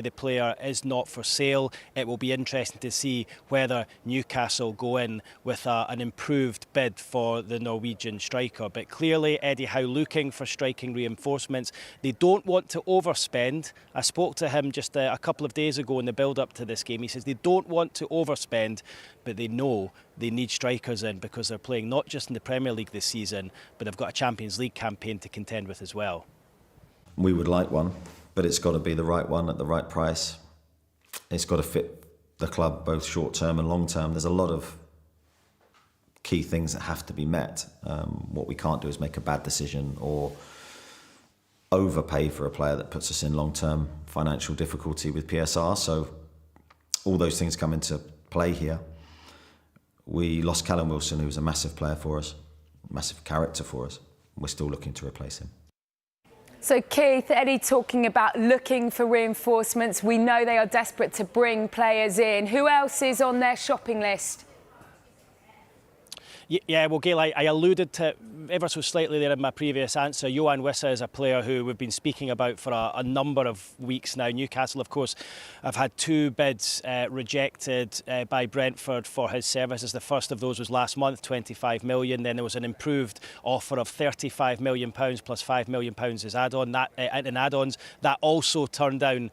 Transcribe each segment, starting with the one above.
The player is not for sale. It will be interesting to see whether Newcastle go in with an improved bid for the Norwegian striker. But clearly Eddie Howe looking for striking reinforcements. They don't want to overspend. I spoke to him just a couple of days ago in the build-up to this game. He says they don't want to overspend, but they know they need strikers in because they're playing not just in the Premier League this season, but they've got a Champions League campaign to contend with as well. We would like one, but it's got to be the right one at the right price. It's got to fit the club both short term and long term. There's a lot of key things that have to be met. What we can't do is make a bad decision or overpay for a player that puts us in long term financial difficulty with PSR. So all those things come into play here. We lost Callum Wilson, who was a massive player for us, massive character for us. We're still looking to replace him. So Keith, Eddie talking about looking for reinforcements. We know they are desperate to bring players in. Who else is on their shopping list? Yeah, well, Gail, I alluded to ever so slightly there in my previous answer. Yuan Wissa is a player who we've been speaking about for a number of weeks now. Newcastle, of course, have had 2 bids rejected by Brentford for his services. The first of those was last month, 25 million. Then there was an improved offer of 35 million pounds plus 5 million pounds as add-on. In add-ons, that also turned down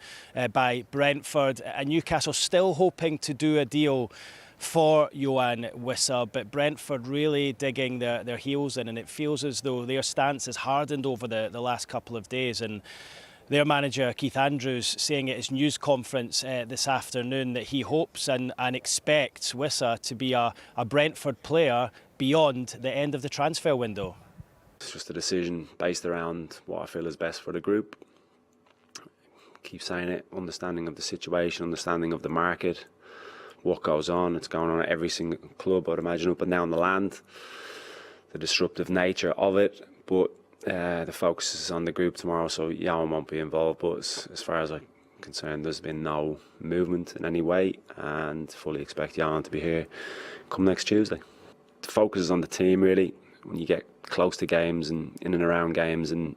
by Brentford. And Newcastle still hoping to do a deal for Yuan Wissa, but Brentford really digging their heels in, and it feels as though their stance has hardened over the last couple of days. And their manager Keith Andrews saying at his news conference this afternoon that he hopes and expects Wissa to be a Brentford player beyond the end of the transfer window. It's just a decision based around what I feel is best for the group. Keep saying it, understanding of the situation, understanding of the market, what goes on. It's going on at every single club, I'd imagine, up and down the land, the disruptive nature of it. But the focus is on the group tomorrow, so Yuan won't be involved. But as far as I'm concerned, there's been no movement in any way, and fully expect Yuan to be here come next Tuesday. The focus is on the team, really. When you get close to games and in and around games, and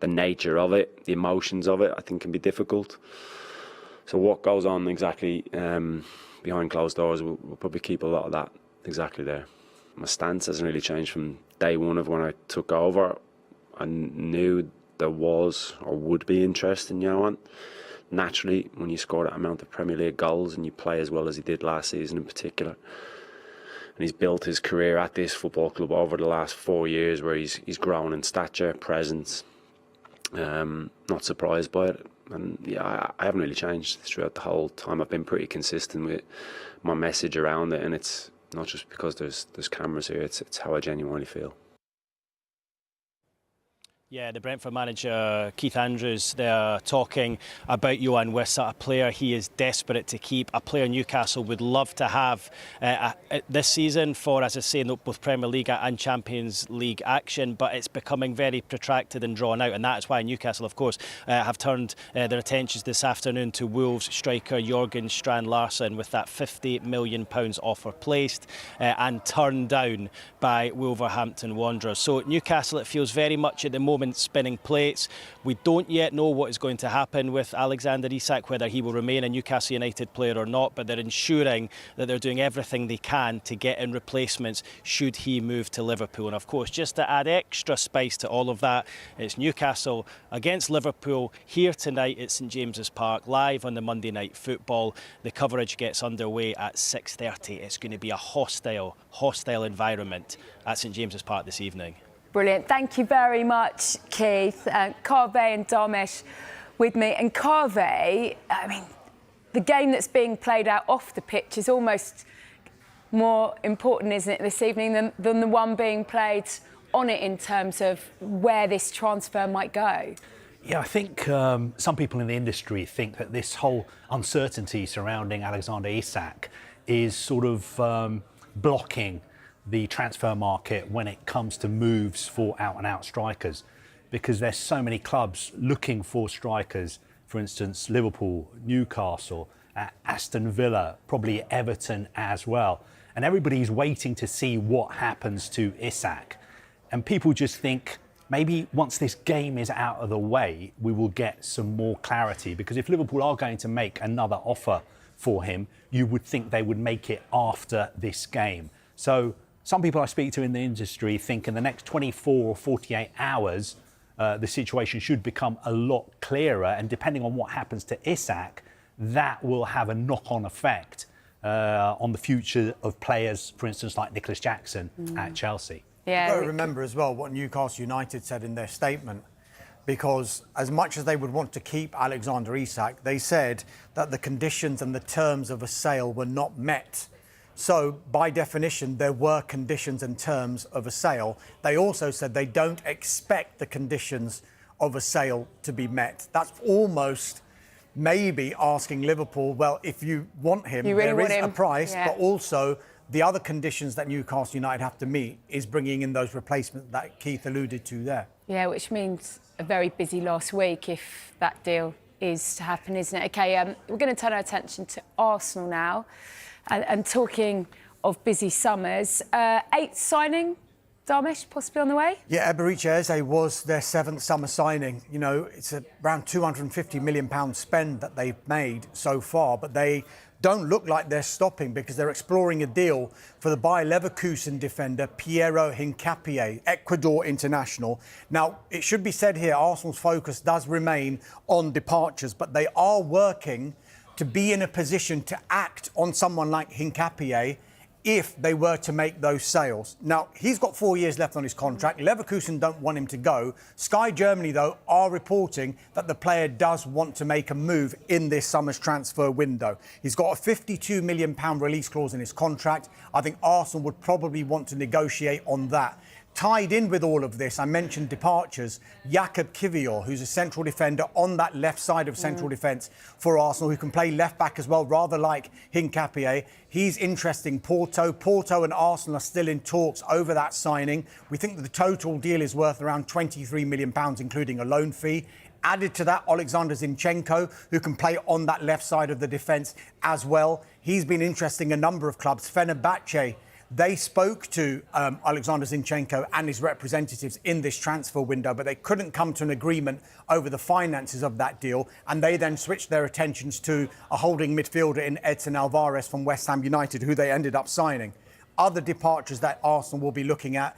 the nature of it, the emotions of it, I think can be difficult. So what goes on exactly behind closed doors, we'll probably keep a lot of that exactly there. My stance hasn't really changed from day one of when I took over. I knew there was or would be interest in Yuan. Naturally, when you score that amount of Premier League goals and you play as well as he did last season in particular, and he's built his career at this football club over the last 4 years, where he's grown in stature, presence. Not surprised by it. And yeah, I haven't really changed throughout the whole time. I've been pretty consistent with my message around it, and it's not just because there's cameras here, it's how I genuinely feel. Yeah, the Brentford manager, Keith Andrews, they're talking about Yuan Wissa, a player he is desperate to keep, a player Newcastle would love to have this season for, as I say, both Premier League and Champions League action, but it's becoming very protracted and drawn out, and that is why Newcastle, of course, have turned their attentions this afternoon to Wolves striker Jorgen Strand Larsen, with that £50 million offer placed and turned down by Wolverhampton Wanderers. So Newcastle, it feels very much at the moment spinning plates. We don't yet know what is going to happen with Alexander Isak, whether he will remain a Newcastle United player or not, but they're ensuring that they're doing everything they can to get in replacements should he move to Liverpool. And of course, just to add extra spice to all of that, it's Newcastle against Liverpool here tonight at St James's Park, live on the Monday Night Football. The coverage gets underway at 6:30. It's going to be a hostile environment at St James's Park this evening. Brilliant. Thank you very much, Keith. Carve and Dharmesh with me. And Carve, I mean, the game that's being played out off the pitch is almost more important, isn't it, this evening than the one being played on it in terms of where this transfer might go? Yeah, I think some people in the industry think that this whole uncertainty surrounding Alexander Isak is sort of blocking the transfer market when it comes to moves for out-and-out strikers, because there's so many clubs looking for strikers. For instance, Liverpool, Newcastle, Aston Villa, probably Everton as well. And everybody's waiting to see what happens to Isak. And people just think maybe once this game is out of the way, we will get some more clarity. Because if Liverpool are going to make another offer for him, you would think they would make it after this game. So some people I speak to in the industry think in the next 24 or 48 hours, the situation should become a lot clearer. And depending on what happens to Isak, that will have a knock-on effect on the future of players, for instance, like Nicholas Jackson at Chelsea. Yeah. You've got to remember as well what Newcastle United said in their statement, because as much as they would want to keep Alexander Isak, they said that the conditions and the terms of a sale were not met. So, by definition, there were conditions and terms of a sale. They also said they don't expect the conditions of a sale to be met. That's almost maybe asking Liverpool, well, if you want him, there is a price, but also the other conditions that Newcastle United have to meet is bringing in those replacements that Keith alluded to there. Yeah, which means a very busy last week if that deal is to happen, isn't it? OK, we're going to turn our attention to Arsenal now. And talking of busy summers, 8th signing, Darmish, possibly on the way? Yeah, Eberechi Eze was their 7th summer signing. You know, it's around £250 million spend that they've made so far, but they don't look like they're stopping because they're exploring a deal for the Bayer Leverkusen defender Piero Hincapié, Ecuador international. Now, it should be said here, Arsenal's focus does remain on departures, but they are working to be in a position to act on someone like Hincapié if they were to make those sales. Now, he's got 4 years left on his contract. Leverkusen don't want him to go. Sky Germany, though, are reporting that the player does want to make a move in this summer's transfer window. He's got a £52 million release clause in his contract. I think Arsenal would probably want to negotiate on that. Tied in with all of this, I mentioned departures. Jakub Kiwior, who's a central defender on that left side of central defence for Arsenal, who can play left back as well, rather like Hincapié. He's interesting. Porto and Arsenal are still in talks over that signing. We think that the total deal is worth around £23 million, including a loan fee. Added to that, Alexander Zinchenko, who can play on that left side of the defence as well. He's been interesting a number of clubs. Fenerbahce, they spoke to Alexander Zinchenko and his representatives in this transfer window, but they couldn't come to an agreement over the finances of that deal. And they then switched their attentions to a holding midfielder in Edson Alvarez from West Ham United, who they ended up signing. Other departures that Arsenal will be looking at,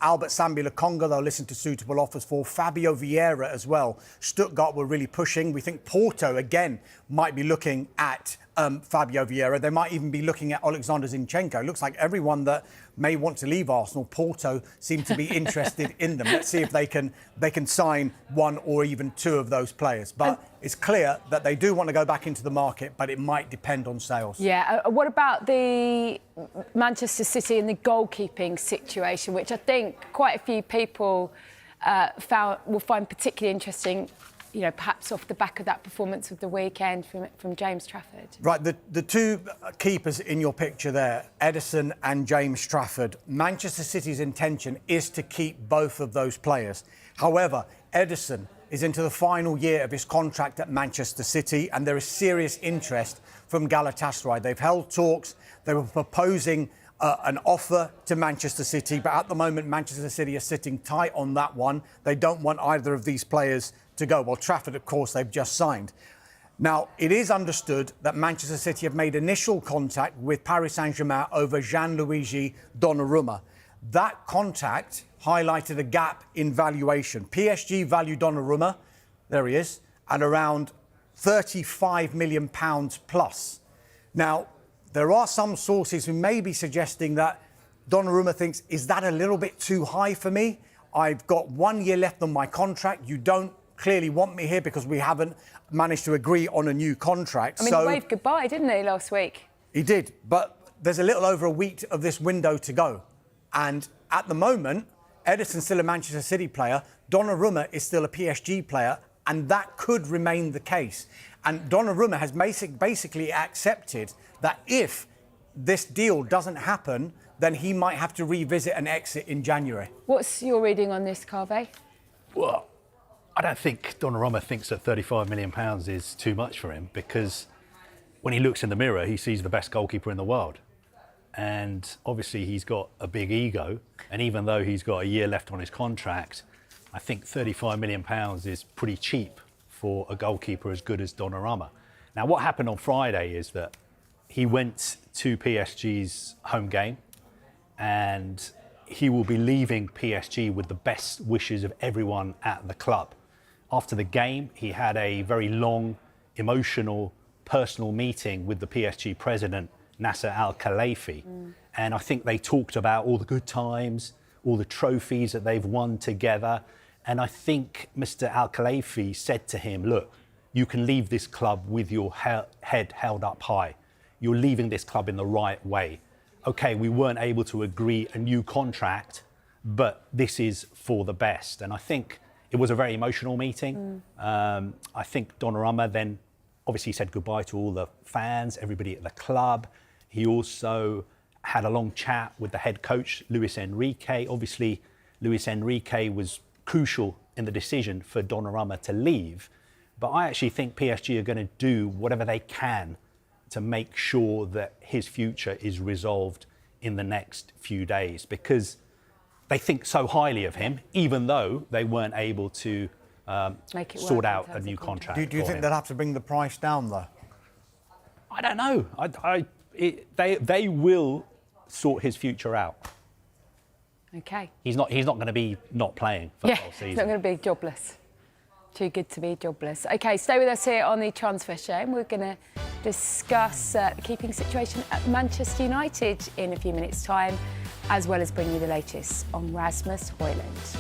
Albert Sambi Lokonga, they'll listen to suitable offers for. Fabio Vieira as well. Stuttgart were really pushing. We think Porto, again, might be looking at Fabio Vieira. They might even be looking at Alexander Zinchenko. It looks like everyone that may want to leave Arsenal, Porto seem to be interested in them. Let's see if they can sign one or even two of those players. But it's clear that they do want to go back into the market, but it might depend on sales. Yeah. What about the Manchester City and the goalkeeping situation, which I think quite a few people will find particularly interesting, you know, perhaps off the back of that performance of the weekend from James Trafford? Right, the two keepers in your picture there, Ederson and James Trafford, Manchester City's intention is to keep both of those players. However, Ederson is into the final year of his contract at Manchester City, and there is serious interest from Galatasaray. They've held talks. They were proposing an offer to Manchester City, but at the moment Manchester City are sitting tight on that one. They don't want either of these players to go. Well, Trafford, of course, they've just signed. Now, it is understood that Manchester City have made initial contact with Paris Saint-Germain over Gianluigi Donnarumma. That contact highlighted a gap in valuation. PSG value Donnarumma, there he is, at around £35 million plus. Now, there are some sources who may be suggesting that Donnarumma thinks, is that a little bit too high for me? I've got 1 year left on my contract. You don't clearly want me here because we haven't managed to agree on a new contract. I mean, he waved goodbye, didn't he, last week? He did, but there's a little over a week of this window to go. And at the moment, Ederson's still a Manchester City player. Donnarumma is still a PSG player, and that could remain the case. And Donnarumma has basically accepted that if this deal doesn't happen, then he might have to revisit an exit in January. What's your reading on this, Carve? Well, I don't think Donnarumma thinks that £35 million is too much for him, because when he looks in the mirror, he sees the best goalkeeper in the world. And obviously he's got a big ego. And even though he's got a year left on his contract, I think £35 million is pretty cheap for a goalkeeper as good as Donnarumma. Now, what happened on Friday is that he went to PSG's home game, and he will be leaving PSG with the best wishes of everyone at the club. After the game, he had a very long, emotional, personal meeting with the PSG president, Nasser Al-Khelaifi. And I think they talked about all the good times, all the trophies that they've won together. And I think Mr. Al-Khelaifi said to him, look, you can leave this club with your head held up high. You're leaving this club in the right way. Okay, we weren't able to agree a new contract, but this is for the best. And I think it was a very emotional meeting. I think Donnarumma then obviously said goodbye to all the fans, everybody at the club. He also had a long chat with the head coach, Luis Enrique. Obviously, Luis Enrique was crucial in the decision for Donnarumma to leave. But I actually think PSG are going to do whatever they can to make sure that his future is resolved in the next few days, because they think so highly of him, even though they weren't able to sort out a new contract. Do you think they'll have to bring the price down, though? I don't know. They will sort his future out. Okay. He's not going to be not playing for the whole season. He's not going to be jobless. Too good to be jobless. Okay, stay with us here on the Transfer Show, and we're going to discuss the keeping situation at Manchester United in a few minutes' time, as well as bring you the latest on Rasmus Hojlund.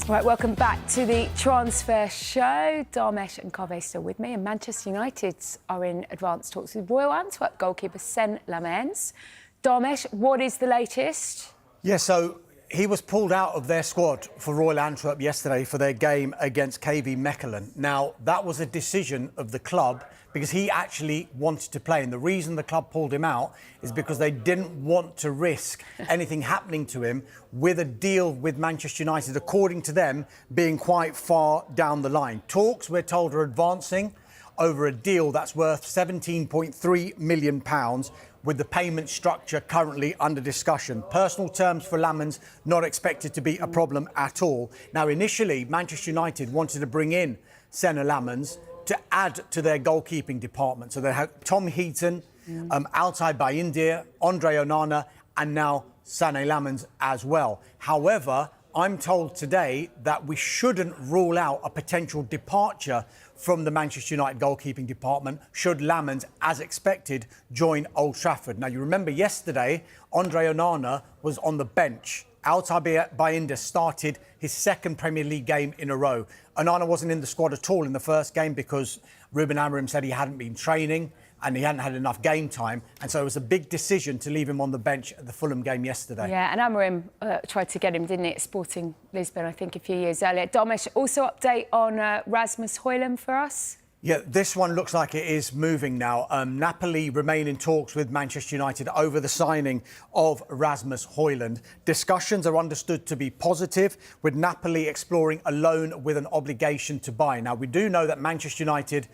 Right, welcome back to the transfer show. Darmesh and Kave still with me, and Manchester United are in advanced talks with Royal Antwerp goalkeeper Sen Lamens. Darmesh, what is the latest? Yeah, so he was pulled out of their squad for Royal Antwerp yesterday for their game against KV Mechelen. Now, that was a decision of the club because he actually wanted to play. And the reason the club pulled him out is because they didn't want to risk anything happening to him with a deal with Manchester United, according to them, being quite far down the line. Talks, we're told, are advancing over a deal that's worth £17.3 million, with the payment structure currently under discussion. Personal terms for Lamens not expected to be a problem at all. Now, initially, Manchester United wanted to bring in Senna Lamens to add to their goalkeeping department. So they had Tom Heaton, Altay Bayindir, Andre Onana, and now Sané Lamens as well. However, I'm told today that we shouldn't rule out a potential departure from the Manchester United goalkeeping department should Lamens, as expected, join Old Trafford. Now, you remember yesterday, Andre Onana was on the bench. Altay Bayindir started his second Premier League game in a row. Onana wasn't in the squad at all in the first game because Ruben Amorim said he hadn't been training and he hadn't had enough game time. And so it was a big decision to leave him on the bench at the Fulham game yesterday. Yeah, and Amorim tried to get him, didn't he, at Sporting Lisbon, I think, a few years earlier. Darmesh, also update on Rasmus Hojlund for us? Yeah, this one looks like it is moving now. Napoli remain in talks with Manchester United over the signing of Rasmus Hojlund. Discussions are understood to be positive, with Napoli exploring a loan with an obligation to buy. Now, we do know that Manchester United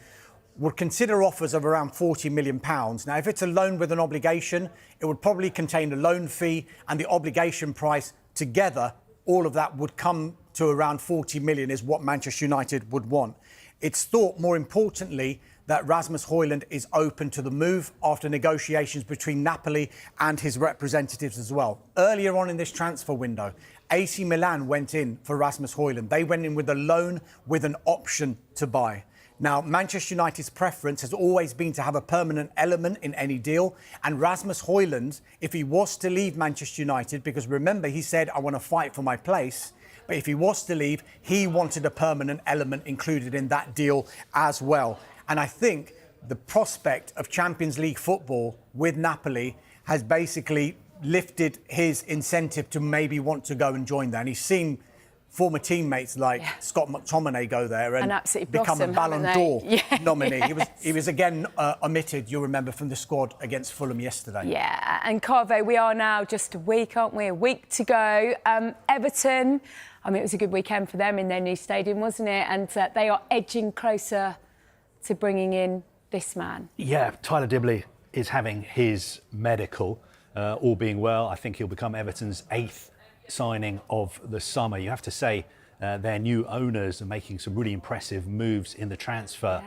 would consider offers of around £40 million. Now, if it's a loan with an obligation, it would probably contain a loan fee and the obligation price together. All of that would come to around 40 million is what Manchester United would want. It's thought, more importantly, that Rasmus Hojlund is open to the move after negotiations between Napoli and his representatives as well. Earlier on in this transfer window, AC Milan went in for Rasmus Hojlund. They went in with a loan with an option to buy. Now, Manchester United's preference has always been to have a permanent element in any deal. And Rasmus Hojlund, if he was to leave Manchester United, because remember, he said, I want to fight for my place. But if he was to leave, he wanted a permanent element included in that deal as well. And I think the prospect of Champions League football with Napoli has basically lifted his incentive to maybe want to go and join there. And he's seen former teammates like Scott McTominay go there and become a Ballon d'Or nominee. He was again omitted, you'll remember, from the squad against Fulham yesterday. Yeah, and Carve, we are now just a week, aren't we? A week to go. Everton, I mean, it was a good weekend for them in their new stadium, wasn't it? And they are edging closer to bringing in this man. Yeah, Tyler Dibley is having his medical. All being well, I think he'll become Everton's 8th signing of the summer. You have to say their new owners are making some really impressive moves in the transfer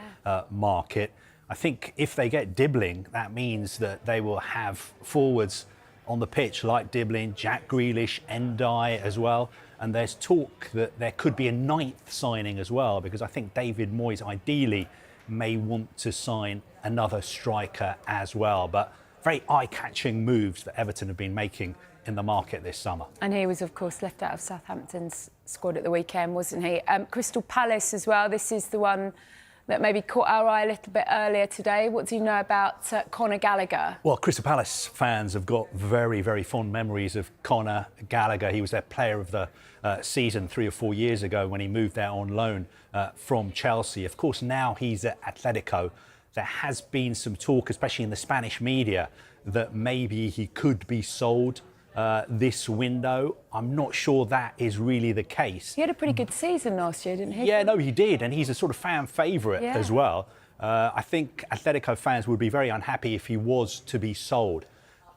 market. I think if they get Dibbling, that means that they will have forwards on the pitch like Dibbling, Jack Grealish, Endai as well. And there's talk that there could be a 9th signing as well, because I think David Moyes ideally may want to sign another striker as well. But very eye-catching moves that Everton have been making in the market this summer. And he was, of course, left out of Southampton's squad at the weekend, wasn't he? Crystal Palace as well. This is the one that maybe caught our eye a little bit earlier today. What do you know about Conor Gallagher? Well, Crystal Palace fans have got very, very fond memories of Conor Gallagher. He was their player of the season 3 or 4 years ago when he moved out on loan from Chelsea. Of course, now he's at Atletico. There has been some talk, especially in the Spanish media, that maybe he could be sold this window. I'm not sure that is really the case. He had a pretty good season last year, didn't he? Yeah, no, he did. And he's a sort of fan favourite as well. I think Atletico fans would be very unhappy if he was to be sold.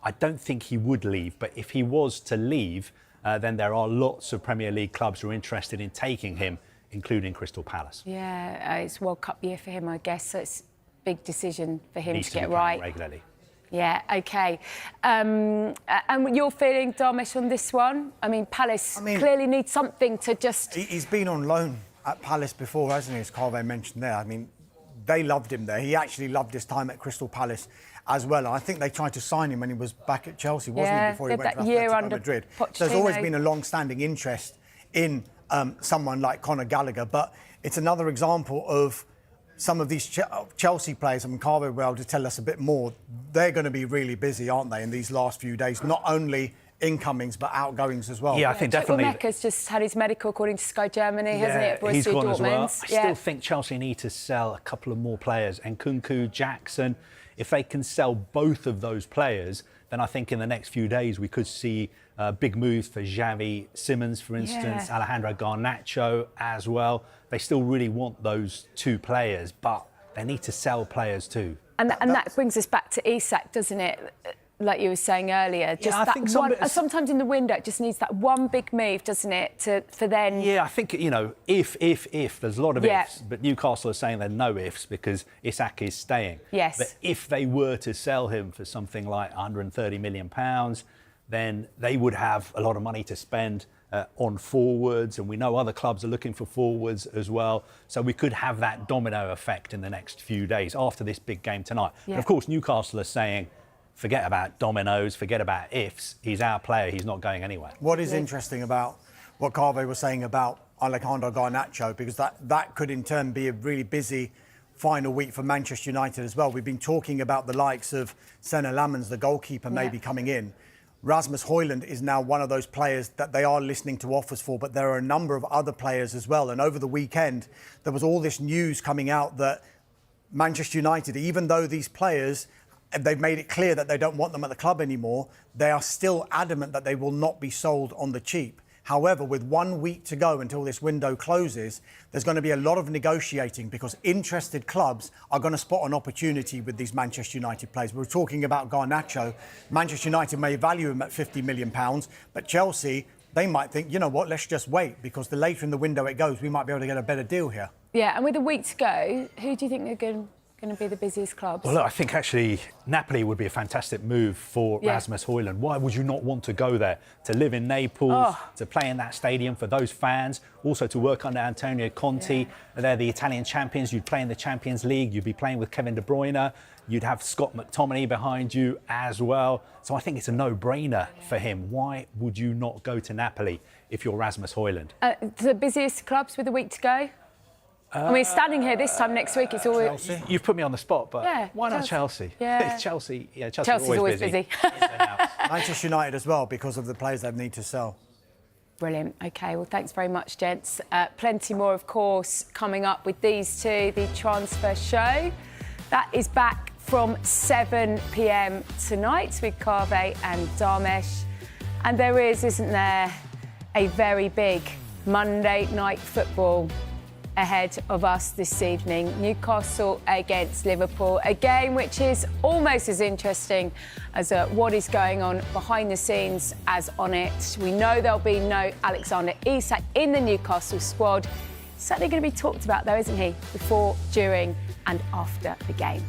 I don't think he would leave, but if he was to leave, then there are lots of Premier League clubs who are interested in taking him, including Crystal Palace. Yeah, it's World Cup year for him, I guess, so it's a big decision for him to get right. right. Regularly. Yeah, OK. And your feeling, Darmesh, on this one? I mean, Palace clearly need something to just... He's been on loan at Palace before, hasn't he, as Carve mentioned there. I mean, they loved him there. He actually loved his time at Crystal Palace as well. I think they tried to sign him when he was back at Chelsea, wasn't he, before he went to Atletico Madrid. So there's always been a long-standing interest in someone like Conor Gallagher. But it's another example of some of these Chelsea players, and Carver will be able to tell us a bit more. They're going to be really busy, aren't they, in these last few days? Not only incomings, but outgoings as well. Yeah, I think definitely. Chukwuemeka's just had his medical, according to Sky Germany, hasn't he, at Borussia he's gone Dortmund? as well. I still think Chelsea need to sell a couple of more players. And Nkunku, Jackson, if they can sell both of those players, then I think in the next few days we could see big moves for Xavi Simons, for instance, Alejandro Garnacho as well. They still really want those two players, but they need to sell players too. And that brings us back to Isak, doesn't it? Like you were saying earlier, just I think sometimes in the window, it just needs that one big move, doesn't it, for then... Yeah, I think, if, there's a lot of ifs, but Newcastle are saying there are no ifs because Isak is staying. Yes. But if they were to sell him for something like £130 million, then they would have a lot of money to spend on forwards, and we know other clubs are looking for forwards as well. So we could have that domino effect in the next few days after this big game tonight. Yeah. But of course, Newcastle are saying, forget about dominoes, forget about ifs. He's our player. He's not going anywhere. What is interesting about what Carve was saying about Alejandro Garnacho, because that could in turn be a really busy final week for Manchester United as well. We've been talking about the likes of Senna Lammens, the goalkeeper, maybe coming in. Rasmus Hojlund is now one of those players that they are listening to offers for, but there are a number of other players as well. And over the weekend, there was all this news coming out that Manchester United, even though these players, they've made it clear that they don't want them at the club anymore, they are still adamant that they will not be sold on the cheap. However, with 1 week to go until this window closes, there's going to be a lot of negotiating because interested clubs are going to spot an opportunity with these Manchester United players. We're talking about Garnacho. Manchester United may value him at £50 million, but Chelsea, they might think, you know what, let's just wait, because the later in the window it goes, we might be able to get a better deal here. Yeah, and with a week to go, who do you think are going to be the busiest clubs? Well, look, I think actually Napoli would be a fantastic move for Rasmus Hojlund. Why would you not want to go there? To live in Naples, to play in that stadium for those fans, also to work under Antonio Conte. They're the Italian champions. You'd play in the Champions League. You'd be playing with Kevin De Bruyne. You'd have Scott McTominay behind you as well. So I think it's a no-brainer for him. Why would you not go to Napoli if you're Rasmus Hojlund? The busiest clubs with a week to go? I mean, standing here this time next week, it's always... Chelsea. You've put me on the spot, but why not Chelsea? Yeah. Chelsea, Chelsea's always busy. Manchester United as well, because of the players they need to sell. Brilliant. OK, well, thanks very much, gents. Plenty more, of course, coming up with these two, the transfer show. That is back from 7 p.m. tonight with Carve and Dharmesh. And there is, isn't there, a very big Monday night football ahead of us this evening. Newcastle against Liverpool, a game which is almost as interesting as what is going on behind the scenes as on it. We know there'll be no Alexander Isak in the Newcastle squad. Certainly going to be talked about though, isn't he, before, during and after the game.